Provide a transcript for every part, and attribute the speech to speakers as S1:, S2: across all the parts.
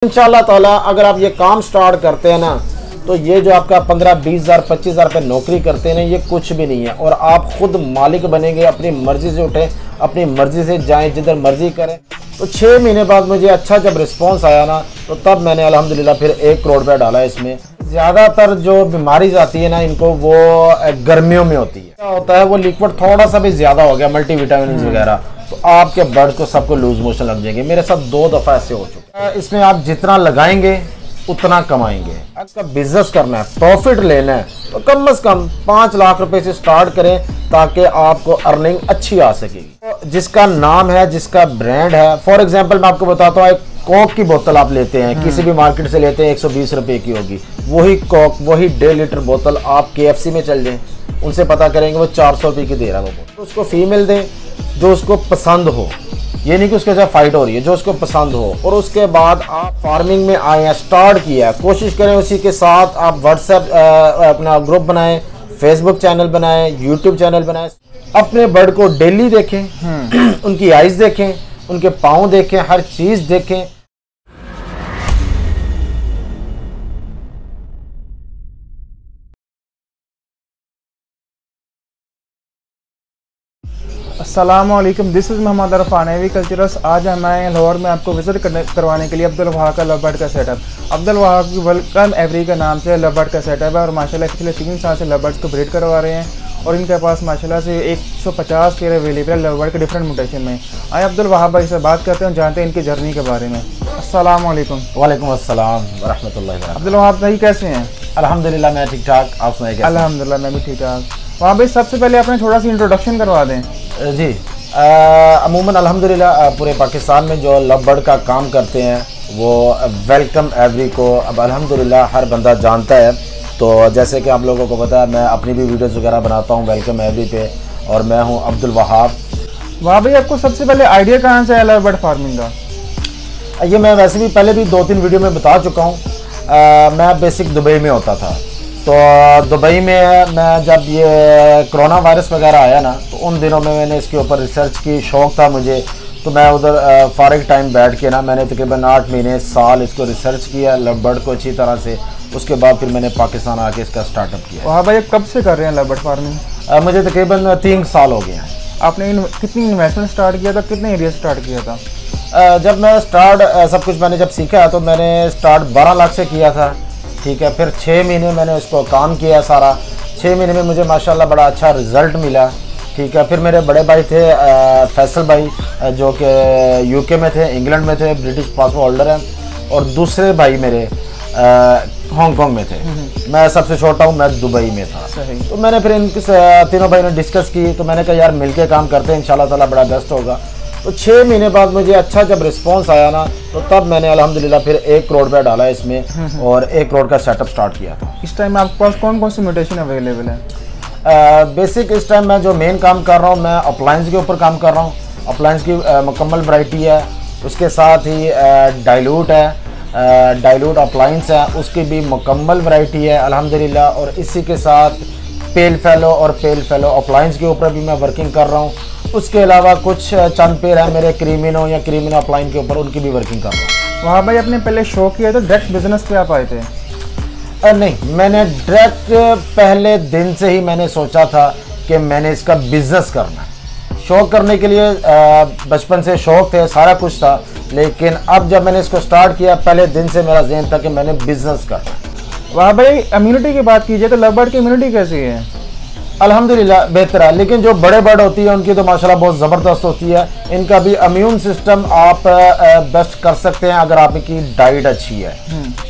S1: इंशाल्लाह ताला अगर आप ये काम स्टार्ट करते हैं ना, तो ये जो आपका 15-20 हज़ार 25 हज़ार रुपये नौकरी करते हैं ना, ये कुछ भी नहीं है। और आप खुद मालिक बनेंगे, अपनी मर्ज़ी से उठें, अपनी मर्ज़ी से जाएं, जिधर मर्ज़ी करें। तो 6 महीने बाद मुझे अच्छा जब रिस्पॉन्स आया ना, तो तब मैंने अल्हम्दुलिल्लाह फिर 1 करोड़ रुपया डाला इसमें। ज़्यादातर जो बीमारी आती है ना इनको, वो गर्मियों में होती है। क्या होता है, वो लिक्विड थोड़ा सा भी ज़्यादा हो गया, मल्टीविटामिन वगैरह, तो आपके ब्लड को सबको लूज मोशन लग जाएंगे। मेरे साथ 2 दफ़ा ऐसे हो चुका है। इसमें आप जितना लगाएंगे उतना कमाएंगे। अगर बिजनेस करना है, प्रॉफिट लेना है, तो कम से कम 5 लाख रुपए से स्टार्ट करें, ताकि आपको अर्निंग अच्छी आ सकेगी। तो जिसका नाम है, जिसका ब्रांड है, फॉर एग्जांपल मैं आपको बताता हूँ, एक कोक की बोतल आप लेते हैं, किसी भी मार्केट से लेते हैं, 120 रुपए की होगी। वही कोक, वही 1.5 लीटर बोतल आप KFC में चल जाएं, उनसे पता करेंगे वो 400 रुपये की दे रहा है वो बोतल। तो उसको फीमेल दें जो उसको पसंद हो, ये नहीं कि उसके साथ फाइट हो रही है, जो उसको पसंद हो। और उसके बाद आप फार्मिंग में आए हैं, स्टार्ट किया है, कोशिश करें उसी के साथ आप व्हाट्सएप अपना ग्रुप बनाएं, फेसबुक चैनल बनाएं, यूट्यूब चैनल बनाएं। अपने बर्ड को डेली देखें, उनकी आइज़ देखें, उनके पाँव देखें, हर चीज़ देखें।
S2: अस्सलामुअलैकुम, दिस इज़ मोहम्मद अरफान एग्रीकल्चरर्स। आज हम आए हैं लाहौर में आपको विजिट करवाने के लिए अब्दुल वहाब का लव बर्ड का सेटअप। अब्दुल वहाब की वेलकम एवरी का नाम से लव बर्ड का सेटअप है और माशाल्लाह पिछले 3 साल से लव बर्ड्स को ब्रीड करवा रहे हैं और इनके पास माशाल्लाह से 150 पेयर अवेलेबल है लव बर्ड के डिफरेंट म्यूटेशन में। आए अब्दुल वहाब भाई से बात करते हैं, जानते हैं इनकी जर्नी के बारे में। अस्सलामुअलैकुम।
S1: वालेकुम अस्सलाम व रहमतुल्लाहि व बरकातहू।
S2: अब्दुल वहाब भाई कैसे हैं?
S1: अल्हम्दुलिल्लाह मैं ठीक ठाक, आप सुनाइए?
S2: अल्हम्दुलिल्लाह मैं भी ठीक ठाक। वहाँ भाई सबसे पहले अपने थोड़ा सा इंट्रोडक्शन करवा दें।
S1: जी, अमूमन अल्हम्दुलिल्लाह पूरे पाकिस्तान में जो लव बर्ड का काम करते हैं वो वेलकम एवरी को अब अल्हम्दुलिल्लाह हर बंदा जानता है। तो जैसे कि आप लोगों को पता है, मैं अपनी भी वीडियोस वगैरह बनाता हूँ वेलकम एवरी पे, और मैं हूँ अब्दुल वहाब।
S2: वहाँ भाई आपको सबसे पहले आइडिया कहाँ से आया लव बर्ड फार्मिंग का?
S1: ये मैं वैसे भी पहले भी 2-3 वीडियो में बता चुका हूँ। मैं बेसिक दुबई में होता था, तो दुबई में मैं जब ये कोरोना वायरस वगैरह आया ना, तो उन दिनों में मैंने इसके ऊपर रिसर्च की, शौक़ था मुझे। तो मैं उधर फारिग टाइम बैठ के ना, मैंने तकरीबन 8 महीने साल इसको रिसर्च किया लव बर्ड को अच्छी तरह से। उसके बाद फिर मैंने पाकिस्तान आके इसका स्टार्टअप किया।
S2: वहाँ भाई कब से कर रहे हैं लव बर्ड फार्मिंग?
S1: मुझे तकरीबन 3 साल हो गए हैं।
S2: आपने कितनी इन्वेस्टमेंट स्टार्ट किया था, कितने एरिया स्टार्ट किया था?
S1: जब मैं सब कुछ मैंने जब सीखा, तो मैंने स्टार्ट 12 लाख से किया था, ठीक है। फिर 6 महीने मैंने उसको काम किया सारा। 6 महीने में मुझे माशाल्लाह बड़ा अच्छा रिज़ल्ट मिला, ठीक है। फिर मेरे बड़े भाई थे फैसल भाई, जो कि UK में थे, इंग्लैंड में थे, ब्रिटिश पासपोर्ट होल्डर हैं। और दूसरे भाई मेरे हांगकॉन्ग में थे। मैं सबसे छोटा हूँ, मैं दुबई में था। तो मैंने फिर इनके तीनों भाई ने डिस्कस की, तो मैंने कहा यार मिलके काम करते हैं, इंशाल्लाह ताला बड़ा बेस्ट होगा। तो 6 महीने बाद मुझे अच्छा जब रिस्पांस आया ना, तो तब मैंने अल्हम्दुलिल्लाह फिर 1 करोड़ रुपया डाला इसमें और 1 करोड़ का सेटअप स्टार्ट किया था।
S2: इस टाइम आपके पास कौन कौन सी म्यूटेशन अवेलेबल है?
S1: बेसिक इस टाइम मैं जो मेन काम कर रहा हूँ, मैं अप्लायंस के ऊपर काम कर रहा हूँ। अप्लायंस की मुकम्मल वैरायटी है, उसके साथ ही डाइल्यूट है, डाइल्यूट अप्लायंस है, उसकी भी मुकम्मल वैरायटी है अल्हम्दुलिल्लाह। और इसी के साथ पेल फेलो और पेल फेलो अप्लायंस के ऊपर भी मैं वर्किंग कर रहा हूँ। उसके अलावा कुछ चंद पेड़ हैं मेरे क्रीमिनो या क्रीमिनो अप्लाइन के ऊपर, उनकी भी वर्किंग कर रहा हूँ।
S2: वहाँ भाई अपने पहले शो किया था, डायरेक्ट बिजनेस पे आप आए थे?
S1: नहीं, मैंने डायरेक्ट पहले दिन से ही मैंने सोचा था कि मैंने इसका बिज़नेस करना है। शौक़ करने के लिए बचपन से शौक़ थे, सारा कुछ था, लेकिन अब जब मैंने इसको स्टार्ट किया, पहले दिन से मेरा ज़हन था कि मैंने बिज़नेस करना है।
S2: वहाँ भाई इम्यूनिटी की बात कीजिए तो लव बर्ड की इम्यूनिटी कैसी है?
S1: अल्हम्दुलिल्लाह बेहतर है, लेकिन जो बड़े बर्ड होती है उनकी तो माशाल्लाह बहुत ज़बरदस्त होती है। इनका भी इम्यून सिस्टम आप बेस्ट कर सकते हैं अगर आपकी डाइट अच्छी है,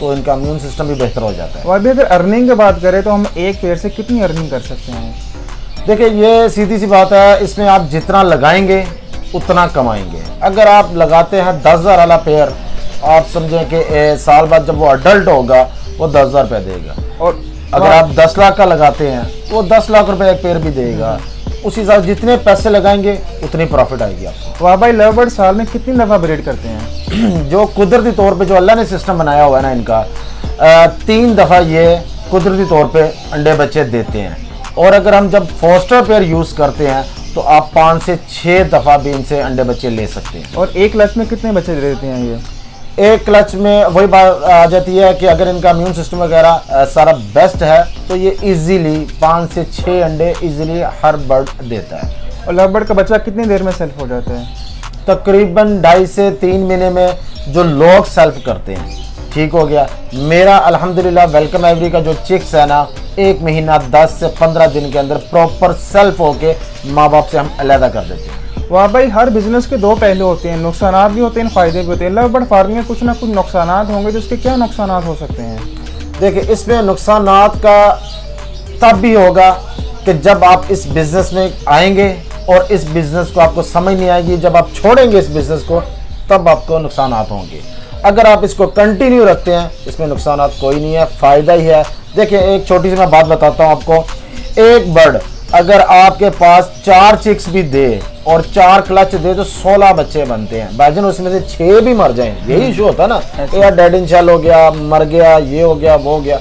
S1: तो इनका इम्यून सिस्टम भी बेहतर हो जाता है।
S2: और भी अगर अर्निंग की बात करें तो हम एक पेड़ से कितनी अर्निंग कर सकते हैं?
S1: देखिए, ये सीधी सी बात है, इसमें आप जितना लगाएंगे उतना कमाएंगे। अगर आप लगाते हैं 10,000 वाला पेड़, आप समझें कि साल बाद जब वो अडल्ट होगा वो 10,000 रुपये देगा। और अगर आप 10 लाख का लगाते हैं, वो 10 लाख रुपए एक पेड़ भी देगा। उसी हिसाब जितने पैसे लगाएंगे उतनी प्रॉफिट आएगी आपको।
S2: वाह भाई, लव बर्ड साल में कितनी दफ़ा ब्रीड करते हैं?
S1: जो कुदरती तौर पे जो अल्लाह ने सिस्टम बनाया हुआ है ना इनका, 3 दफ़ा ये कुदरती तौर पे अंडे बच्चे देते हैं। और अगर हम जब फोस्टर पेयर यूज़ करते हैं तो आप 5 से 6 दफ़ा भी इनसे अंडे बच्चे ले सकते हैं।
S2: और एक लक्ष्य में कितने बच्चे देते हैं ये?
S1: एक क्लच में वही बात आ जाती है कि अगर इनका इम्यून सिस्टम वगैरह सारा बेस्ट है तो ये इजीली 5 से 6 अंडे इजीली हर बर्ड देता है।
S2: और लव बर्ड का बच्चा कितनी देर में सेल्फ हो जाता है?
S1: तकरीबन 2.5 से 3 महीने में जो लोग सेल्फ करते हैं ठीक हो गया। मेरा अल्हम्दुलिल्लाह वेलकम एवरी का जो चिक्स है ना 1 महीना 10 से 15 दिन के अंदर प्रॉपर सेल्फ होके माँ बाप से हम अलहदा कर देते हैं।
S2: वाह भाई, हर बिजनेस के 2 पहलू होते हैं, नुकसानात भी होते हैं, फ़ायदे भी होते हैं। लव बर्ड फार्मिंग में कुछ ना कुछ नुकसानात होंगे, तो उसके क्या नुकसानात हो सकते हैं?
S1: देखिए, इसमें नुकसानात का तब भी होगा कि जब आप इस बिज़नेस में आएंगे और इस बिज़नेस को आपको समझ नहीं आएगी। जब आप छोड़ेंगे इस बिज़नेस को तब आपको नुकसानात होंगे। अगर आप इसको कंटिन्यू रखते हैं इसमें नुकसानात कोई नहीं है, फ़ायदा ही है। देखिए, एक छोटी सी मैं बात बताता हूँ आपको। एक बर्ड अगर आपके पास 4 चिक्स भी दे और 4 क्लच दे तो 16 बच्चे बनते हैं। भाईजान उसमें से 6 भी मर जाएं, यही इशू होता है ना, यार डेड इन शेल हो गया, मर गया, ये हो गया, वो हो गया।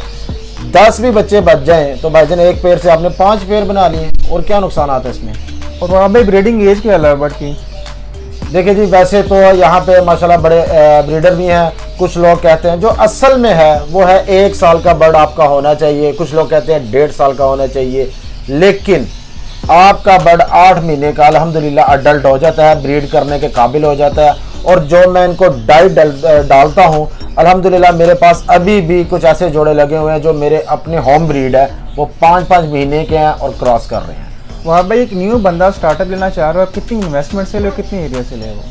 S1: 10 भी बच्चे बच जाएं तो भाईजान एक पेड़ से आपने 5 पेड़ बना लिए, और क्या नुकसान आता है इसमें।
S2: और वहाँ भाई ब्रीडिंग एज क्या है लव बर्ड की?
S1: देखिए जी, वैसे तो यहाँ पे माशाल्लाह बड़े ब्रीडर भी हैं। कुछ लोग कहते हैं जो असल में है वो है 1 साल का बर्ड आपका होना चाहिए, कुछ लोग कहते हैं 1.5 साल का होना चाहिए। लेकिन आपका बर्ड 8 महीने का अल्हम्दुलिल्लाह अडल्ट हो जाता है, ब्रीड करने के काबिल हो जाता है। और जो मैं इनको डाइट डालता हूँ अल्हम्दुलिल्लाह मेरे पास अभी भी कुछ ऐसे जोड़े लगे हुए हैं जो मेरे अपने होम ब्रीड है, वो 5-5 महीने के हैं और क्रॉस कर रहे हैं।
S2: वहाँ भाई एक न्यू बंदा स्टार्टअप लेना चाह रहा है, कितनी इन्वेस्टमेंट से ले, कितनी एरिया से ले वो?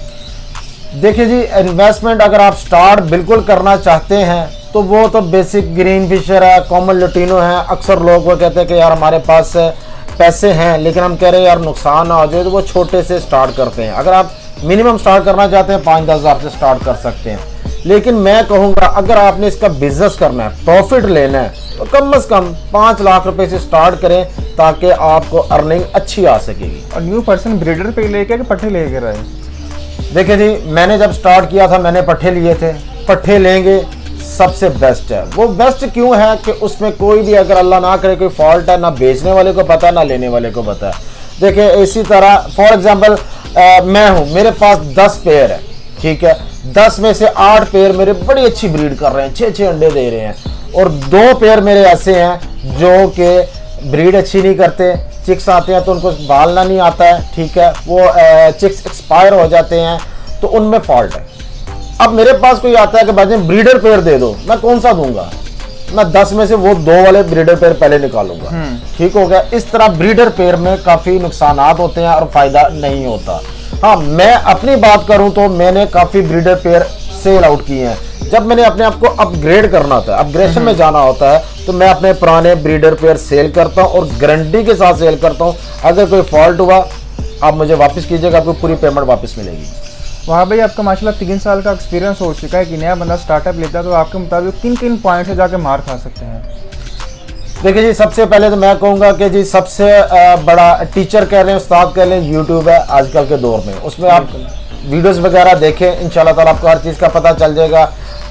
S1: देखिए जी, इन्वेस्टमेंट अगर आप स्टार्ट बिल्कुल करना चाहते हैं तो वो तो बेसिक ग्रीन फिशर है, कॉमन लुटिनो है। अक्सर लोग वो कहते हैं कि यार हमारे पास पैसे हैं लेकिन हम कह रहे हैं यार नुकसान ना हो जाए, तो वो छोटे से स्टार्ट करते हैं। अगर आप मिनिमम स्टार्ट करना चाहते हैं 5-10 हज़ार से स्टार्ट कर सकते हैं। लेकिन मैं कहूँगा अगर आपने इसका बिजनेस करना है, प्रॉफिट लेना है, तो कम से कम 5 लाख रुपए से स्टार्ट करें ताकि आपको अर्निंग अच्छी आ सकेगी।
S2: और न्यू पर्सन ब्रीडर पे लेके कि पट्टे लेके रहे?
S1: देखिए जी, मैंने जब स्टार्ट किया था मैंने पट्टे लिए थे। पट्टे लेंगे सबसे बेस्ट है। वो बेस्ट क्यों है कि उसमें कोई भी अगर अल्लाह ना करे कोई फॉल्ट है, ना बेचने वाले को पता ना लेने वाले को पता है। देखिए, इसी तरह फॉर एग्जांपल मैं हूँ, मेरे पास 10 पेयर है, ठीक है। 10 में से 8 पेयर मेरे बड़ी अच्छी ब्रीड कर रहे हैं, 6-6 अंडे दे रहे हैं। और 2 पेयर मेरे ऐसे हैं जो कि ब्रीड अच्छी नहीं करते। चिक्स आते हैं तो उनको बालना नहीं आता है, ठीक है, वो चिक्स एक्सपायर हो जाते हैं, तो उनमें फॉल्ट है। अब मेरे पास कोई आता है कि भाई ब्रीडर पेयर दे दो, मैं कौन सा दूंगा? मैं 10 में से वो 2 वाले ब्रीडर पेयर पहले निकालूंगा, ठीक हो गया। इस तरह ब्रीडर पेयर में काफ़ी नुकसानात होते हैं और फ़ायदा नहीं होता। हाँ, मैं अपनी बात करूं तो मैंने काफ़ी ब्रीडर पेयर सेल आउट किए हैं। जब मैंने अपने आप को अपग्रेड करना होता है, अपग्रेडेशन में जाना होता है, तो मैं अपने पुराने ब्रीडर पेयर सेल करता हूं और गारंटी के साथ सेल करता हूं। अगर कोई फॉल्ट हुआ आप मुझे वापस कीजिएगा, आपको पूरी पेमेंट वापस मिलेगी।
S2: वहाँ भाई आपका माशाल्लाह 3 साल का एक्सपीरियंस हो चुका है कि नया बंदा स्टार्टअप लेता है तो आपके मुताबिक किन पॉइंट से जाके मार खा सकते हैं?
S1: देखिए जी, सबसे पहले तो मैं कहूँगा कि जी सबसे बड़ा टीचर कह लें, उस्ताद कह लें, यूट्यूब है आजकल के दौर में। उसमें आप वीडियोस वगैरह देखें, इंशाल्लाह ताला आपको हर चीज़ का पता चल जाएगा।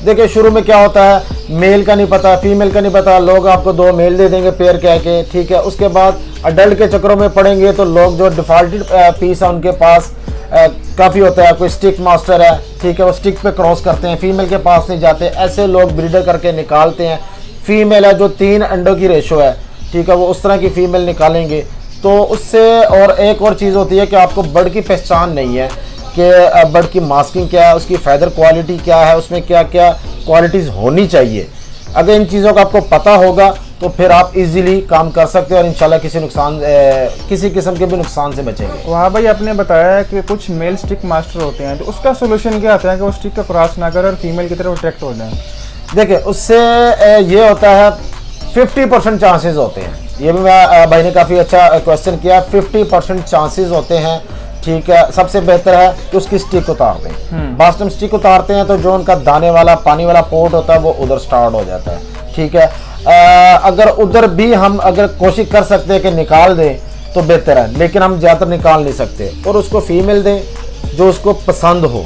S1: देखिए, शुरू में क्या होता है, मेल का नहीं पता, फीमेल का नहीं पता, लोग आपको 2 मेल दे देंगे पेयर कह के, ठीक है। उसके बाद अडल्ट के चक्करों में पड़ेंगे तो लोग जो डिफ़ॉल्टेड पीस है उनके पास काफ़ी होता है। कोई स्टिक मास्टर है, ठीक है, वो स्टिक पे क्रॉस करते हैं, फीमेल के पास नहीं जाते। ऐसे लोग ब्रीडर करके निकालते हैं। फीमेल है जो 3 अंडों की रेशो है, ठीक है, वो उस तरह की फीमेल निकालेंगे तो उससे। और एक और चीज़ होती है कि आपको बर्ड की पहचान नहीं है कि बर्ड की मास्किंग क्या है, उसकी फैदर क्वालिटी क्या है, उसमें क्या क्या क्वालिटीज़ होनी चाहिए। अगर इन चीज़ों का आपको पता होगा तो फिर आप इजीली काम कर सकते हैं और इंशाल्लाह किसी किस्म के भी नुकसान से बचेंगे।
S2: वहाँ भाई आपने बताया है कि कुछ मेल स्टिक मास्टर होते हैं, तो उसका सोल्यूशन क्या आता है कि वो स्टिक का क्रॉस ना करे और फीमेल की तरफ अट्रैक्ट हो जाए?
S1: देखिए, उससे ये होता है 50% चांसेस होते हैं। ये भी मैं भाई ने काफ़ी अच्छा क्वेश्चन किया। 50% चांसेस होते हैं, ठीक है। सबसे बेहतर है कि उसकी स्टिक उतार दें। बास्टम स्टिक उतारते हैं तो जो उनका दाने वाला पानी वाला पोर्ट होता है वो उधर स्टार्ट हो जाता है, ठीक है। अगर उधर भी हम अगर कोशिश कर सकते हैं कि निकाल दें तो बेहतर है, लेकिन हम ज़्यादातर निकाल नहीं सकते। और उसको फीमेल दें जो उसको पसंद हो,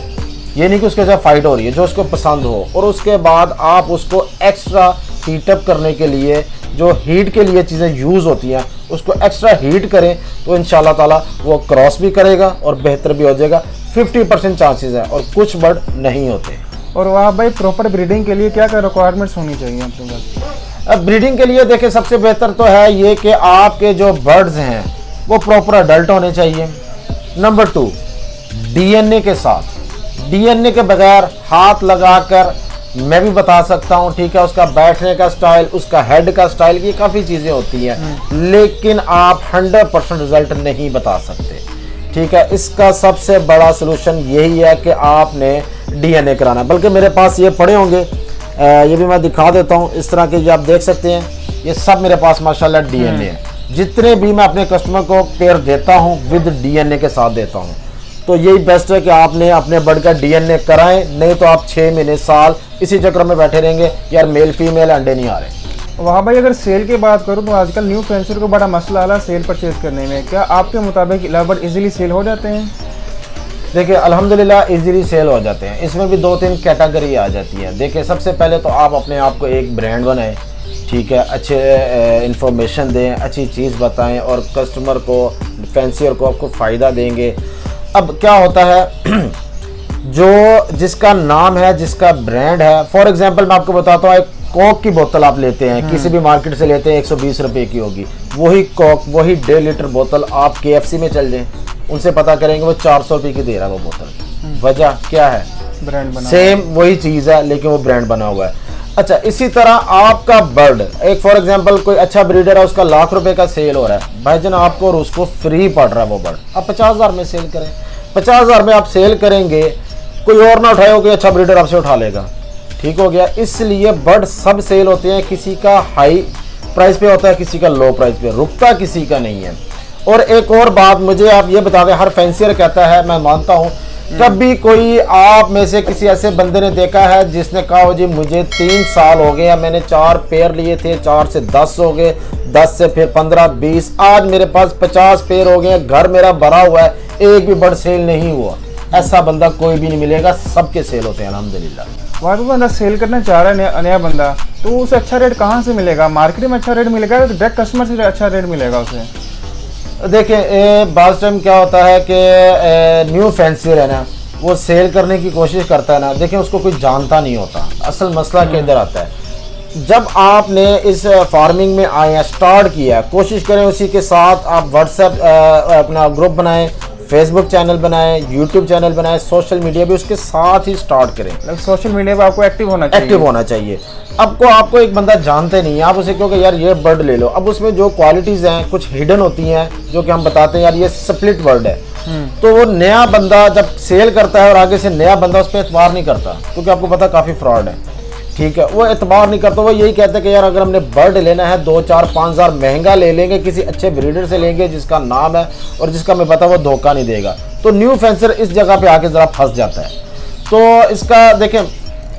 S1: ये नहीं कि उसके साथ फाइट हो रही है, जो उसको पसंद हो। और उसके बाद आप उसको एक्स्ट्रा हीटअप करने के लिए जो हीट के लिए चीज़ें यूज़ होती हैं उसको एक्स्ट्रा हीट करें तो इंशाल्लाह ताला वो क्रॉस भी करेगा और बेहतर भी हो जाएगा। 50% चांसेस है और कुछ बर्ड नहीं होते।
S2: और वहाँ भाई प्रॉपर ब्रीडिंग के लिए क्या क्या रिक्वायरमेंट्स होनी चाहिए आपके पास?
S1: अब ब्रीडिंग के लिए देखिए सबसे बेहतर तो है ये कि आपके जो बर्ड्स हैं वो प्रॉपर अडल्ट होने चाहिए। नंबर 2, डीएनए के साथ। डीएनए के बगैर हाथ लगाकर मैं भी बता सकता हूँ, ठीक है, उसका बैठने का स्टाइल, उसका हेड का स्टाइल, ये काफ़ी चीज़ें होती हैं, लेकिन आप 100% रिजल्ट नहीं बता सकते, ठीक है। इसका सबसे बड़ा सलूशन यही है कि आपने डीएनए कराना। बल्कि मेरे पास ये पड़े होंगे, ये भी मैं दिखा देता हूँ, इस तरह के ये आप देख सकते हैं, ये सब मेरे पास माशाल्लाह डीएनए है। जितने भी मैं अपने कस्टमर को पेयर देता हूँ विद डीएनए के साथ देता हूँ। तो यही बेस्ट है कि आपने अपने बर्ड का डीएनए कराएं, नहीं तो आप 6 महीने साल इसी चक्कर में बैठे रहेंगे, यार मेल फीमेल अंडे नहीं आ रहे।
S2: वहाँ भाई अगर सेल की बात करूँ तो आजकल न्यू फैंसर को बड़ा मसला आ रहा है सेल परचेज करने में। क्या आपके मुताबिक लव बर्ड इजीली सेल हो जाते हैं?
S1: देखिए अल्हम्दुलिल्लाह इजीली सेल हो जाते हैं। इसमें भी 2-3 कैटेगरी आ जाती है। देखिए सबसे पहले तो आप अपने आप को एक ब्रांड बनाएं, ठीक है, अच्छे इंफॉर्मेशन दें, अच्छी चीज़ बताएं और कस्टमर को, फैंसियर को आपको फ़ायदा देंगे। अब क्या होता है जो जिसका नाम है, जिसका ब्रांड है, फॉर एग्जांपल मैं आपको बताता हूँ, एक कोक की बोतल आप लेते हैं, किसी भी मार्केट से लेते हैं, 120 रुपये की होगी, वही कोक, वही 1.5 लीटर बोतल आप KFC में चल जाएं, उनसे पता करेंगे वो 400 रुपये की दे रहा है वो बोतल। वजह क्या है?
S2: ब्रांड बना,
S1: सेम वही चीज़ है लेकिन वो ब्रांड बना हुआ है। अच्छा, इसी तरह आपका बर्ड, एक फॉर एग्जांपल कोई अच्छा ब्रीडर है, उसका लाख रुपए का सेल हो रहा है, भाईजान आपको और उसको फ्री पड़ रहा है वो बर्ड, आप 50,000 में सेल करें। 50,000 में आप सेल करेंगे, कोई और ना उठाए, कोई अच्छा ब्रीडर आपसे उठा लेगा, ठीक हो गया। इसलिए बर्ड सब सेल होते हैं, किसी का हाई प्राइस पे होता है, किसी का लो प्राइस पे, रुकता किसी का नहीं है। और एक और बात मुझे आप ये बता दें, हर फैंसियर कहता है, मैं मानता हूँ, कभी कोई आप में से किसी ऐसे बंदे ने देखा है जिसने कहा हो जी मुझे 3 साल हो गए, मैंने 4 पेयर लिए थे, 4 से 10 हो गए, 10 से फिर 15, 20, आज मेरे पास 50 पेयर हो गए, घर मेरा भरा हुआ है, एक भी बर्ड सेल नहीं हुआ। ऐसा बंदा कोई भी नहीं मिलेगा, सबके सेल होते हैं अल्हम्दुलिल्लाह।
S2: वहाँ बंदा सेल करना चाह रहा है नया बंदा, तो उसे अच्छा रेट कहाँ से मिलेगा? मार्केट में अच्छा रेट मिलेगा या डायरेक्ट कस्टमर से अच्छा रेट मिलेगा उसे?
S1: देखिए बाज़ टाइम क्या होता है कि न्यू फैंसियर है ना, वो सेल करने की कोशिश करता है ना, देखिए उसको कोई जानता नहीं होता। असल मसला के अंदर आता है, जब आपने इस फार्मिंग में आए हैं, स्टार्ट किया, कोशिश करें उसी के साथ आप व्हाट्सएप अपना ग्रुप बनाएं, फेसबुक चैनल बनाएं, यूट्यूब चैनल बनाएं, सोशल मीडिया भी उसके साथ ही स्टार्ट करें।
S2: सोशल मीडिया पे आपको एक्टिव होना चाहिए।
S1: आपको एक बंदा जानते नहीं है, आप उसे कहोगे यार ये बर्ड ले लो, अब उसमें जो क्वालिटीज़ हैं कुछ हिडन होती हैं जो कि हम बताते हैं यार ये स्प्लिट बर्ड है, तो वो नया बंदा जब सेल करता है और आगे से नया बंदा उस पर एतबार नहीं करता, क्योंकि आपको पता काफ़ी फ्रॉड है, ठीक है, वो एतबार नहीं करता। वो यही कहते हैं कि यार अगर हमने बर्ड लेना है 2, 4, 5 हज़ार महंगा ले लेंगे, किसी अच्छे ब्रीडर से लेंगे जिसका नाम है और जिसका मैं पता वो धोखा नहीं देगा। तो न्यू फैंसर इस जगह पे आके ज़रा फंस जाता है। तो इसका देखें,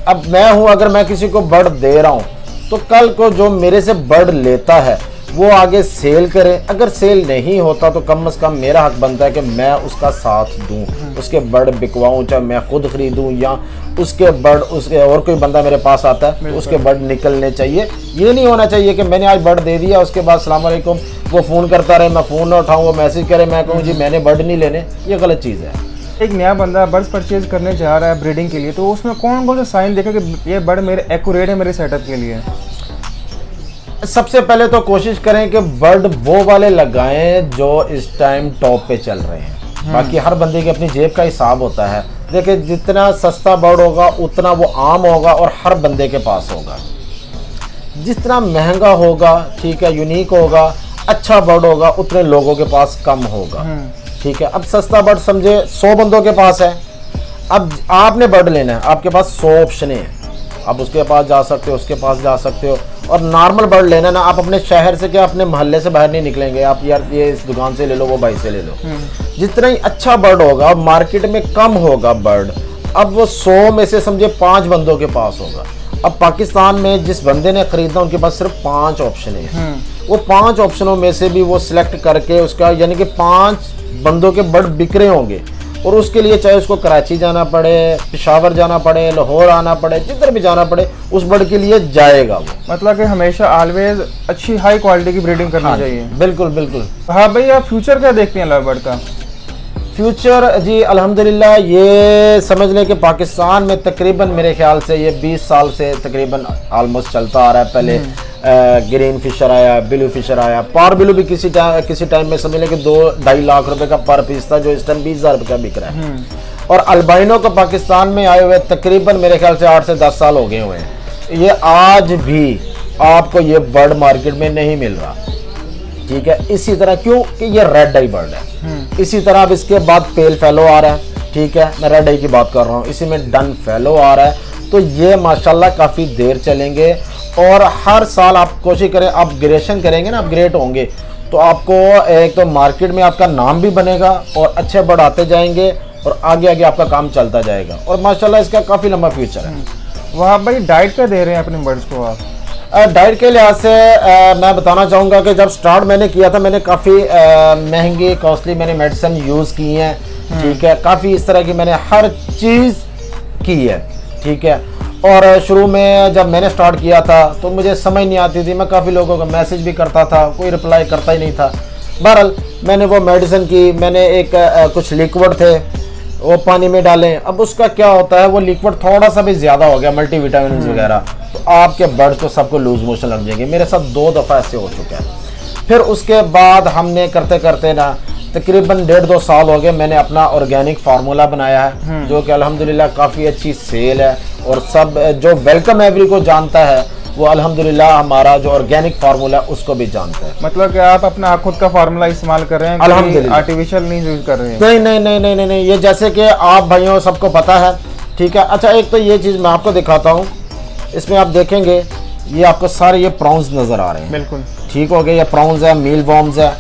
S1: अब मैं हूँ, अगर मैं किसी को बर्ड दे रहा हूँ तो कल को जो मेरे से बर्ड लेता है वो आगे सेल करे, अगर सेल नहीं होता तो कम से कम मेरा हक बनता है कि मैं उसका साथ दूं, उसके बर्ड बिकवाऊं, चाहे मैं खुद खरीदूं या उसके बर्ड, उसके और कोई बंदा मेरे पास आता है तो उसके बर्ड निकलने चाहिए। ये नहीं होना चाहिए कि मैंने आज बर्ड दे दिया, उसके बाद अस्सलाम वालेकुम वो फ़ोन करता रहे, मैं फ़ोन ना उठाऊँ, वो मैसेज करे, मैं कहूँ जी मैंने बर्ड नहीं लेने, ये गलत चीज़ है।
S2: एक नया बंदा बर्ड्स परचेज करने जा रहा है ब्रीडिंग के लिए, तो उसमें कौन कौन से साइन देखे कि ये बर्ड मेरे एक्यूरेट है मेरे सेटअप के लिए?
S1: सबसे पहले तो कोशिश करें कि बर्ड वो वाले लगाएं जो इस टाइम टॉप पे चल रहे हैं। बाकी हर बंदे की अपनी जेब का हिसाब होता है। देखिए जितना सस्ता बर्ड होगा उतना वो आम होगा और हर बंदे के पास होगा, जितना महंगा होगा, ठीक है, यूनिक होगा, अच्छा बर्ड होगा, उतने लोगों के पास कम होगा, ठीक है। अब सस्ता बर्ड समझे 100 बंदों के पास है, अब आपने बर्ड लेना है, आपके पास 100 ऑप्शन हैं, आप उसके पास जा सकते हो, उसके पास जा सकते हो। और नॉर्मल बर्ड लेना ना, आप अपने शहर से क्या अपने मोहल्ले से बाहर नहीं निकलेंगे, आप यार ये इस दुकान से ले लो, वो भाई से ले लो। जितना ही अच्छा बर्ड होगा और मार्केट में कम होगा बर्ड, अब वो 100 में से समझे 5 बंदों के पास होगा। अब पाकिस्तान में जिस बंदे ने खरीदना उनके पास सिर्फ 5 ऑप्शन है, वो 5 ऑप्शनों में से भी वो सिलेक्ट करके उसका यानी कि 5 बंदों के बर्ड बिक रहे होंगे, और उसके लिए चाहे उसको कराची जाना पड़े, पेशावर जाना पड़े, लाहौर आना पड़े, जिधर भी जाना पड़े, उस बर्ड के लिए जाएगा वो।
S2: मतलब कि हमेशा ऑलवेज अच्छी हाई क्वालिटी की ब्रीडिंग करनी चाहिए।
S1: बिल्कुल बिल्कुल।
S2: हाँ भाई, आप फ्यूचर क्या देखते हैं लव बर्ड का?
S1: फ्यूचर जी अल्हम्दुलिल्लाह ये समझ लें कि पाकिस्तान में तकरीबन मेरे ख्याल से ये 20 साल से तकरीबन आलमोस्ट चलता आ रहा है। पहले ग्रीन फिशर आया, ब्लू फिशर आया, पार ब्लू भी किसी टाइम में समझ लें कि 2-2.5 लाख रुपए का पर पीस था, जो इस टाइम 20,000 रुपये का बिक रहा है। और अल्बाइनो को पाकिस्तान में आए हुए तकरीबन मेरे ख्याल से 8 से 10 साल हो गए हुए हैं। ये आज भी आपको ये बर्ड मार्केट में नहीं मिल रहा, ठीक है। इसी तरह क्यों कि ये रेड आई बर्ड है। इसी तरह अब इसके बाद पेल फेलो आ रहा है, ठीक है, मैं रेड आई की बात कर रहा हूँ। इसी में डन फेलो आ रहा है। तो ये माशाल्लाह काफ़ी देर चलेंगे और हर साल आप कोशिश करें, अपग्रेडेशन करेंगे ना, अपग्रेड होंगे तो आपको एक तो मार्केट में आपका नाम भी बनेगा और अच्छे बर्ड आते जाएंगे और आगे आगे आपका काम चलता जाएगा। और माशाल्लाह इसका काफ़ी लंबा फ्यूचर है।
S2: वहाँ भाई डाइट का दे रहे हैं अपने बर्ड्स को आप?
S1: डाइट के लिहाज से मैं बताना चाहूँगा कि जब स्टार्ट मैंने किया था, मैंने काफ़ी महंगी कॉस्टली मैंने मेडिसिन यूज़ की हैं, ठीक है। काफ़ी इस तरह की मैंने हर चीज़ की है, ठीक है। और शुरू में जब मैंने स्टार्ट किया था तो मुझे समझ नहीं आती थी, मैं काफ़ी लोगों को मैसेज भी करता था, कोई रिप्लाई करता ही नहीं था। बहरहाल मैंने वो मेडिसिन की, मैंने एक कुछ लिक्विड थे वो पानी में डालें। अब उसका क्या होता है, वो लिक्विड थोड़ा सा भी ज़्यादा हो गया, मल्टीविटामिन वगैरह, तो आपके बर्ड को सबको लूज मोशन लग जाएंगे। मेरे साथ 2 दफ़ा ऐसे हो चुका है। फिर उसके बाद हमने करते करते ना तकरीबन 1.5-2 साल हो गए, मैंने अपना ऑर्गेनिक फार्मूला बनाया है, जो कि अल्हम्दुलिल्लाह काफ़ी अच्छी सेल है। और सब जो वेलकम एवरी को जानता है वो अल्हम्दुलिल्लाह हमारा जो ऑर्गेनिक फार्मूला उसको भी जानते हैं।
S2: मतलब कि आप अपना खुद का फार्मूला इस्तेमाल कर रहे हैं,
S1: अल्हम्दुलिल्लाह,
S2: आर्टिफिशियल नहीं यूज कर रहे हैं?
S1: नहीं नहीं नहीं नहीं नहीं नहीं, ये जैसे कि आप भाइयों सबको पता है, ठीक है। अच्छा, एक तो ये चीज़ मैं आपको दिखाता हूँ, इसमें आप देखेंगे ये आपको सारे ये प्रॉन्स नज़र आ रहे हैं,
S2: बिल्कुल
S1: ठीक हो गए। ये प्रॉन्स है, मील वॉर्म्स है।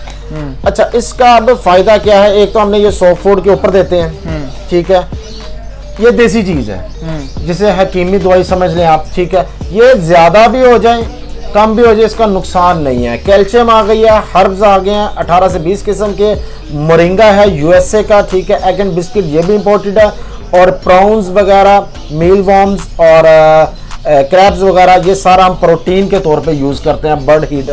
S1: अच्छा, इसका अब फ़ायदा क्या है, एक तो हमने ये सॉफ्ट फूड के ऊपर देते हैं, ठीक है। ये देसी चीज़ है, जिसे हकीमी दवाई समझ लें आप, ठीक है। ये ज़्यादा भी हो जाए कम भी हो जाए इसका नुकसान नहीं है। कैल्शियम आ गई है, हर्ब्स आ गए हैं 18 से 20 किस्म के, मोरिंगा है यूएसए का, ठीक है। एग एंड बिस्किट ये भी इम्पोर्टेड है। और प्रॉन्स वगैरह, मील वॉर्म्स और क्रैब्स वगैरह, ये सारा हम प्रोटीन के तौर पे यूज़ करते हैं। बर्ड हीट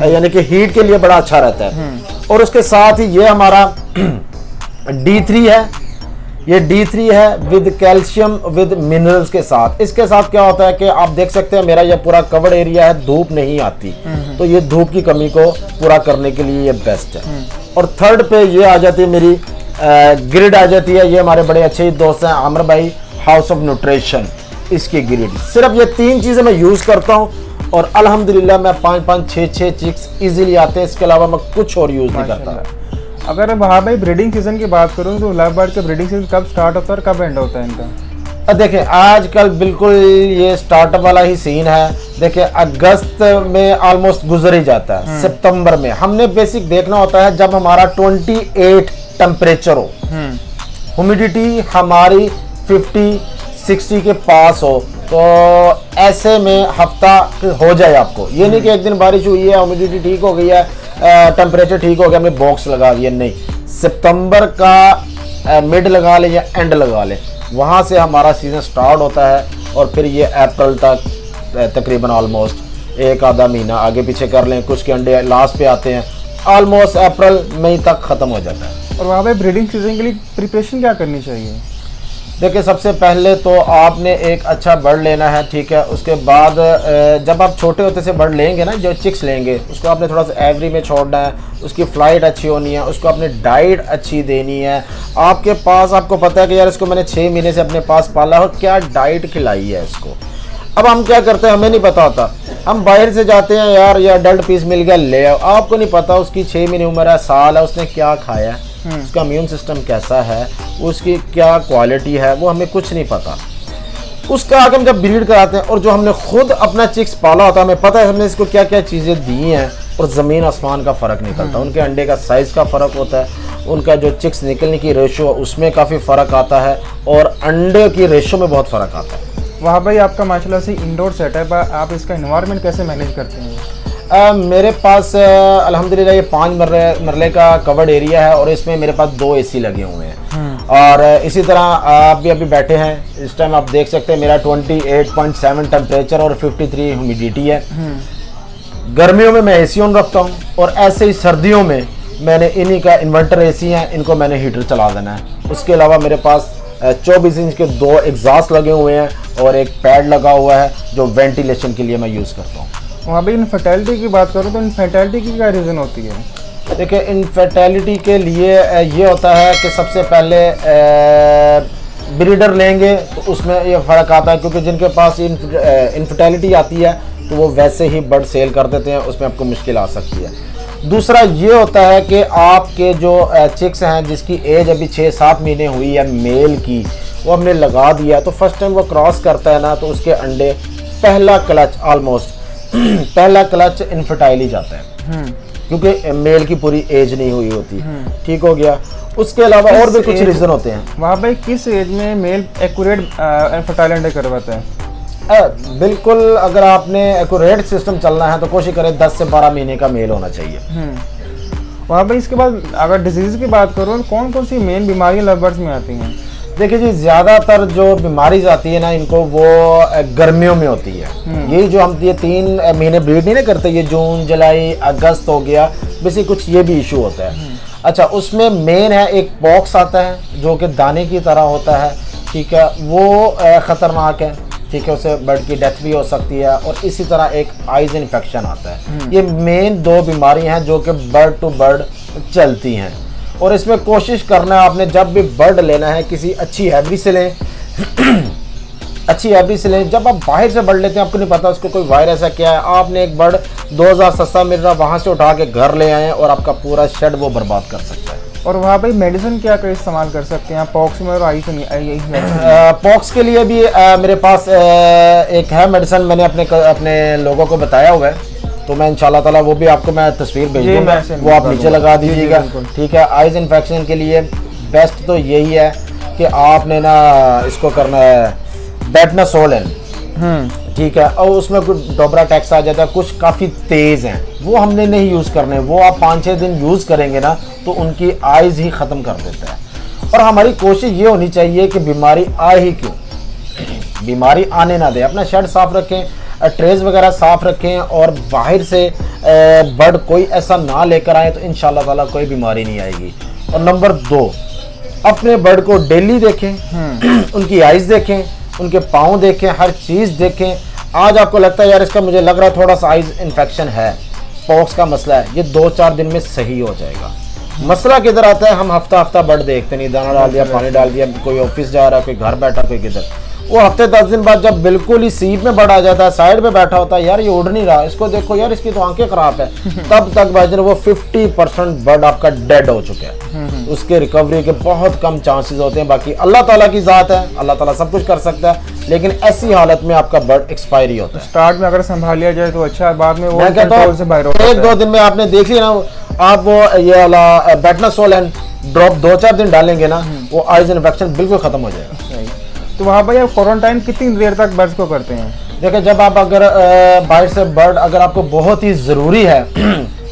S1: यानी कि हीट के लिए बड़ा अच्छा रहता है। और उसके साथ ही ये हमारा D3 है, ये D3 है विद कैल्शियम विद मिनरल्स के साथ। इसके साथ क्या होता है कि आप देख सकते हैं मेरा ये पूरा कवर्ड एरिया है, धूप नहीं आती, तो ये धूप की कमी को पूरा करने के लिए ये बेस्ट है। और थर्ड पे ये आ जाती है मेरी ग्रिड आ जाती है। ये हमारे बड़े अच्छे दोस्त हैं आमिर भाई, हाउस ऑफ न्यूट्रिशन, इसकी ग्रिड। सिर्फ ये 3 चीज़ें मैं यूज़ करता हूँ और अल्हम्दुलिल्लाह मैं 5-5, 6-6 चिक्स इजीली आते हैं। इसके अलावा मैं कुछ और यूज़ नहीं करता।
S2: अगर वहाँ भाई ब्रीडिंग सीजन की बात करूँ तो लव बर्ड का ब्रीडिंग सीजन कब स्टार्ट होता है और कब एंड होता है इनका?
S1: देखें, आजकल बिल्कुल ये स्टार्टअप वाला ही सीन है। देखें, अगस्त में ऑलमोस्ट गुजर ही जाता है, सितंबर में हमने बेसिक देखना होता है जब हमारा 28 टेम्परेचर हो, ह्यूमिडिटी हमारी 50-60 के पास हो, तो ऐसे में हफ्ता हो जाए आपको। ये नहीं कि एक दिन बारिश हुई है, ह्यूमिडिटी ठीक हो गई है, टेम्परेचर ठीक हो गया, हमने बॉक्स लगा दिया, नहीं। सितंबर का मिड लगा ले या एंड लगा ले, वहाँ से हमारा सीज़न स्टार्ट होता है और फिर ये अप्रैल तक तकरीबन ऑलमोस्ट एक आधा महीना आगे पीछे कर लें। कुछ के अंडे लास्ट पे आते हैं, ऑलमोस्ट अप्रैल मई तक ख़त्म हो जाता है।
S2: और वहाँ पे ब्रीडिंग सीजन के लिए प्रिपरेशन क्या करनी चाहिए?
S1: देखिए, सबसे पहले तो आपने एक अच्छा बर्ड लेना है, ठीक है। उसके बाद जब आप छोटे होते से बर्ड लेंगे ना, जो चिक्स लेंगे, उसको आपने थोड़ा सा एवरी में छोड़ना है, उसकी फ्लाइट अच्छी होनी है, उसको आपने डाइट अच्छी देनी है। आपके पास आपको पता है कि यार इसको मैंने 6 महीने से अपने पास पाला हो, क्या डाइट खिलाई है इसको। अब हम क्या करते हैं, हमें नहीं पता होता, हम बाहर से जाते हैं, यार ये अडल्ट पीस मिल गया ले आओ। आपको नहीं पता उसकी 6 महीने उम्र है, साल है, उसने क्या खाया है, उसका इम्यून सिस्टम कैसा है, उसकी क्या क्वालिटी है, वो हमें कुछ नहीं पता। उसका आगे हम जब ब्रीड कराते हैं और जो हमने खुद अपना चिक्स पाला होता है, हमें पता है हमने इसको क्या क्या चीज़ें दी हैं, और ज़मीन आसमान का फ़र्क निकलता है। उनके अंडे का साइज़ का फ़र्क होता है, उनका जो चिक्स निकलने की रेशो उसमें काफ़ी फ़र्क आता है, और अंडे की रेशो में बहुत फ़र्क आता है।
S2: वहाँ भाई आपका माशाल्लाह से इंडोर सेटअप है, आप इसका इन्वायरमेंट कैसे मैनेज करते हैं?
S1: मेरे पास अल्हम्दुलिल्लाह ये 5 मरले का कवर्ड एरिया है और इसमें मेरे पास 2 AC लगे हुए हैं। और इसी तरह आप भी अभी बैठे हैं, इस टाइम आप देख सकते हैं मेरा 28.7 टेम्परेचर और 53 ह्यूमिडिटी है। गर्मियों में मैं AC ऑन रखता हूँ और ऐसे ही सर्दियों में मैंने इन्हीं का इन्वर्टर एसी है, इनको मैंने हीटर चला देना है। उसके अलावा मेरे पास 24 इंच के 2 एग्जॉस्ट लगे हुए हैं और एक पैड लगा हुआ है जो वेंटिलेशन के लिए मैं यूज़ करता हूँ।
S2: वहाँ पर इनफर्टिलिटी की बात करूँ तो इनफर्टिलिटी की क्या रीज़न होती है?
S1: देखिए, इनफर्टिलिटी के लिए ये होता है कि सबसे पहले ब्रीडर लेंगे तो उसमें ये फ़र्क आता है, क्योंकि जिनके पास इनफर्टिलिटी आती है तो वो वैसे ही बर्ड सेल कर देते हैं, उसमें आपको मुश्किल आ सकती है। दूसरा ये होता है कि आपके जो चिक्स हैं जिसकी एज अभी 6-7 महीने हुई है मेल की, वो हमने लगा दिया, तो फर्स्ट टाइम वो क्रॉस करता है ना, तो उसके अंडे पहला क्लच ऑलमोस्ट पहला क्लच इनफर्टाइल ही जाता है, क्योंकि मेल की पूरी एज नहीं हुई होती। ठीक हो गया। उसके अलावा और भी कुछ रीज़न होते हैं।
S2: वहाँ पे किस एज में मेल एक्यूरेट इनफर्टाइल अंडे करवाता है?
S1: बिल्कुल, अगर आपने एक्यूरेट सिस्टम चलना है तो कोशिश करें 10 से 12 महीने का मेल होना चाहिए।
S2: वहाँ पे इसके बाद अगर डिजीज़ की बात करूँ, कौन कौन सी मेन बीमारियाँ लव बर्ड्स में आती हैं?
S1: देखिए जी, ज़्यादातर जो बीमारी आती है ना, इनको वो गर्मियों में होती है। यही जो हम ये 3 महीने ब्रीड नहीं करते, ये जून, जुलाई, अगस्त हो गया, बेसिक कुछ ये भी इशू होता है। अच्छा, उसमें मेन है एक पॉक्स आता है जो कि दाने की तरह होता है। ठीक है, वो ख़तरनाक है। ठीक है, उससे बर्ड की डेथ भी हो सकती है। और इसी तरह एक आइज इन्फेक्शन आता है। ये मेन 2 बीमारी हैं जो कि बर्ड टू बर्ड चलती हैं। और इसमें कोशिश करना है आपने, जब भी बर्ड लेना है किसी अच्छी हैवरी से लें अच्छी हैवरी से लें। जब आप बाहर से बर्ड लेते हैं, आपको नहीं पता उसको कोई वायरस है क्या है, आपने एक बर्ड 2000 सस्ता मिल रहा वहाँ से उठा के घर ले आए और आपका पूरा शेड वो बर्बाद कर सकता है।
S2: और वहाँ पे मेडिसिन क्या क्या इस्तेमाल कर सकते हैं पॉक्स में और
S1: पॉक्स के लिए भी मेरे पास एक है मेडिसिन, मैंने अपने लोगों को बताया हुआ है, तो मैं इंशाल्लाह ताला वो भी आपको मैं तस्वीर भेज दूँगा, वो आप नीचे लगा दीजिएगा। ठीक है, आइज इन्फेक्शन के लिए बेस्ट तो यही है कि आपने ना इसको करना है बेटनासोलन। ठीक है, और उसमें कुछ डोबरा टैक्स आ जाता है, कुछ काफ़ी तेज़ हैं, वो हमने नहीं यूज़ करने। वो आप 5-6 दिन यूज़ करेंगे ना तो उनकी आइज़ ही ख़त्म कर देता है। और हमारी कोशिश ये होनी चाहिए कि बीमारी आए ही क्यों, बीमारी आने ना दे। अपना शेड साफ़ रखें, ट्रेज वगैरह साफ़ रखें, और बाहर से बर्ड कोई ऐसा ना लेकर आए तो इंशाल्लाह ताला कोई बीमारी नहीं आएगी। और नंबर 2, अपने बर्ड को डेली देखें, उनकी आइज़ देखें, उनके पाँव देखें, हर चीज़ देखें। आज आपको लगता है यार इसका मुझे लग रहा है थोड़ा सा आइज इन्फेक्शन है, पॉक्स का मसला है, ये 2-4 दिन में सही हो जाएगा। मसला किधर आता है, हम हफ्ता बर्ड देखते नहीं, दाना डाल दिया, पानी डाल दिया, कोई ऑफिस जा रहा है, कोई घर बैठा, कोई किधर। वो हफ्ते 10 दिन बाद जब बिल्कुल ही सीट में बर्ड आ जाता है, साइड पे बैठा होता है, यार ये उड़ नहीं रहा, इसको देखो यार इसकी तो आंखें खराब है, तब तक भाईजान वो 50% बर्ड आपका डेड हो चुका है। उसके रिकवरी के बहुत कम चांसेस होते हैं। बाकी अल्लाह ताला की ज़ात है, अल्लाह ताला सब कुछ कर सकता है, लेकिन ऐसी हालत में आपका बर्ड एक्सपायरी होता है।
S2: स्टार्ट में अगर संभाल लिया जाए तो अच्छा, बाद में वो
S1: मैं कहता हूँ 1-2 दिन में आपने देख लिया ना, आप वो ये वाला बेटनासोलन ड्रॉप 2-4 दिन डालेंगे ना, वो आइज इन्फेक्शन बिल्कुल ख़त्म हो जाएगा।
S2: तो वहाँ पर आप क्वारंटाइन कितनी देर तक बर्ड्स को करते हैं?
S1: देखिए, जब आप अगर बाहर से बर्ड अगर आपको बहुत ही ज़रूरी है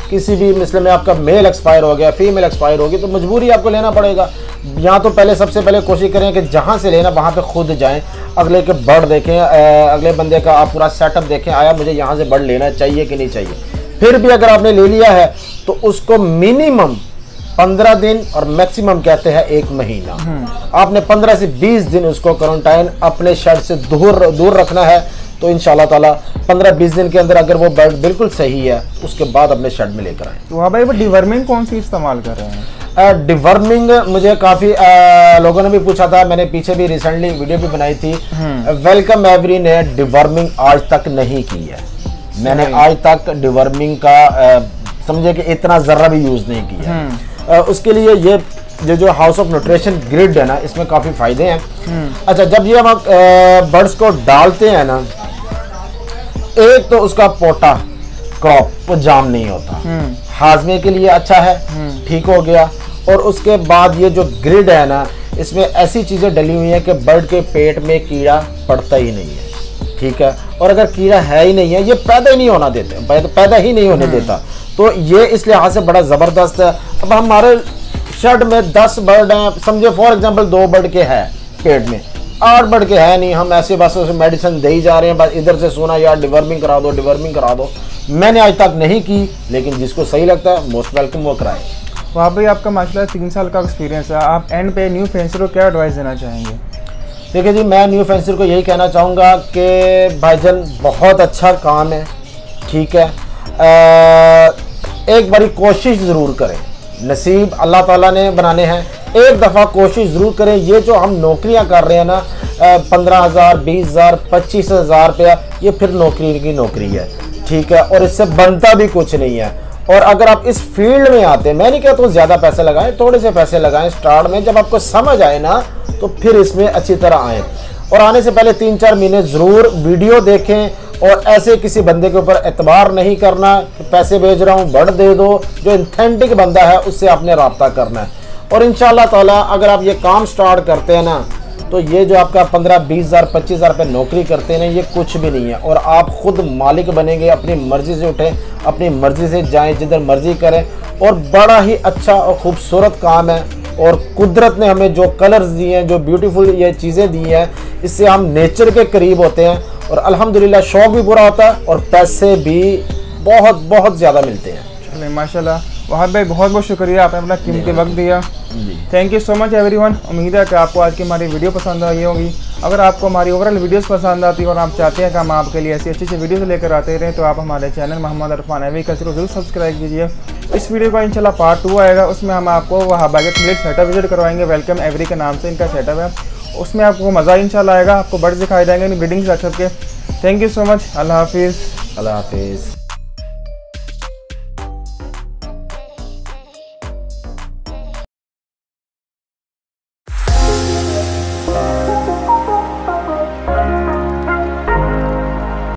S1: किसी भी मसले में, आपका मेल एक्सपायर हो गया, फीमेल एक्सपायर होगी, तो मजबूरी आपको लेना पड़ेगा। यहाँ तो पहले सबसे पहले कोशिश करें कि जहाँ से लेना वहाँ पे खुद जाएं, अगले के बर्ड देखें, अगले बंदे का आप पूरा सेटअप देखें, आया मुझे यहाँ से बर्ड लेना चाहिए कि नहीं चाहिए। फिर भी अगर आपने ले लिया है तो उसको मिनिमम 15 दिन और मैक्सिमम कहते हैं 1 महीना, आपने 15 से 20 दिन उसको क्वारंटाइन अपने शेड से दूर रखना है। तो इंशाल्लाह ताला 15-20 दिन के अंदर अगर वो बर्ड बिल्कुल सही है, उसके बाद अपने शेड में लेकर आए।
S2: तो वहाँ भाई वो डिवर्मिंग कौन सी इस्तेमाल कर रहे हैं?
S1: डिवर्मिंग मुझे काफ़ी लोगों ने भी पूछा था, मैंने पीछे भी रिसेंटली वीडियो भी बनाई थी। वेलकम एवरी ने डिवर्मिंग आज तक नहीं की है, मैंने आज तक डिवर्मिंग का समझे कि इतना ज़र्रा भी यूज़ नहीं किया। उसके लिए ये जो हाउस ऑफ न्यूट्रिशन ग्रिड है ना, इसमें काफ़ी फ़ायदे हैं। अच्छा, जब ये हम बर्ड्स को डालते हैं ना, एक तो उसका पोटा क्रॉप वो जाम नहीं होता, हाजमे के लिए अच्छा है, ठीक हो गया। और उसके बाद ये जो ग्रिड है ना, इसमें ऐसी चीज़ें डली हुई हैं कि बर्ड के पेट में कीड़ा पड़ता ही नहीं है, ठीक है। और अगर कीड़ा है ही नहीं है, ये पैदा ही नहीं होना देते, पैदा ही नहीं होने देता, तो ये इस लिहाज से बड़ा ज़बरदस्त है। अब हमारे शेड में 10 बर्ड हैं, समझे फॉर एग्जांपल 2 बर्ड के हैं पेट में, 8 बर्ड के है नहीं, हम ऐसे बस उसे मेडिसिन दे ही जा रहे हैं, बस इधर से सुना यार डिवर्मिंग करा दो, डिवर्मिंग करा दो। मैंने आज तक नहीं की, लेकिन जिसको सही लगता है मोस्ट वेलकम वो कराए।
S2: वहाँ भाई आपका माशाल्लाह 3 साल का एक्सपीरियंस है, आप एंड पे न्यू फेंसर को क्या एडवाइस देना चाहेंगे?
S1: देखिए जी, मैं न्यू फेंसर को यही कहना चाहूँगा कि भाईजान बहुत अच्छा काम है, ठीक है। एक बारी कोशिश ज़रूर करें, नसीब अल्लाह ताला ने बनाने हैं, एक दफ़ा कोशिश ज़रूर करें। ये जो हम नौकरियां कर रहे हैं ना, 15,000 20,000 25,000 रुपया, ये फिर नौकरी की नौकरी है, ठीक है, और इससे बनता भी कुछ नहीं है। और अगर आप इस फील्ड में आते हैं, मैं नहीं कहता हूँ ज़्यादा पैसे लगाएं, थोड़े से पैसे लगाएं स्टार्ट में, जब आपको समझ आए ना तो फिर इसमें अच्छी तरह आएँ। और आने से पहले 3-4 महीने ज़रूर वीडियो देखें और ऐसे किसी बंदे के ऊपर एतबार नहीं करना कि पैसे भेज रहा हूँ बढ़ दे दो। जो इंथेंटिक बंदा है उससे आपने रब्ता करना है। और इंशाल्लाह ताला अगर आप ये काम स्टार्ट करते हैं ना, तो ये जो आपका 15-20,000 25,000 रुपये नौकरी करते हैं ना, ये कुछ भी नहीं है। और आप खुद मालिक बनेंगे, अपनी मर्ज़ी से उठें, अपनी मर्ज़ी से जाएं, जिधर मर्ज़ी करें। और बड़ा ही अच्छा और ख़ूबसूरत काम है। और कुदरत ने हमें जो कलर्स दिए हैं, जो ब्यूटीफुल ये चीज़ें दी हैं, इससे हम नेचर के करीब होते हैं। और अल्हम्दुलिल्लाह शौक़ भी पूरा होता है और पैसे भी बहुत बहुत ज़्यादा मिलते हैं।
S2: चलिए माशाल्लाह वहाब भाई, बहुत बहुत शुक्रिया, आपने अपना कीमती वक्त दिया। Thank you so much everyone. उम्मीद है कि आपको आज की हमारी वीडियो पसंद आई होगी। अगर आपको हमारी ओवरऑल वीडियोस पसंद आती है और आप चाहते हैं कि हम आपके लिए ऐसी अच्छी वीडियोस लेकर आते रहें, तो आप हमारे चैनल मोहम्मद अरफान एग्रीकल्चर को जरूर सब्सक्राइब कीजिए। इस वीडियो का इंशाल्लाह पार्ट 2 आएगा, उसमें हम आपको वहाब भाई का मिलेट सेटअप विजिट करवाएंगे। वेलकम एवरी के नाम से इनका सेटअप है, उसमें आपको मज़ा इंशाल्लाह आएगा। आपको बर्ड्स दिखाई देंगे ब्रीडिंग सेटअप के। Thank you so much. अल्लाह हाफिज़।
S1: अल्लाह हाफिज़।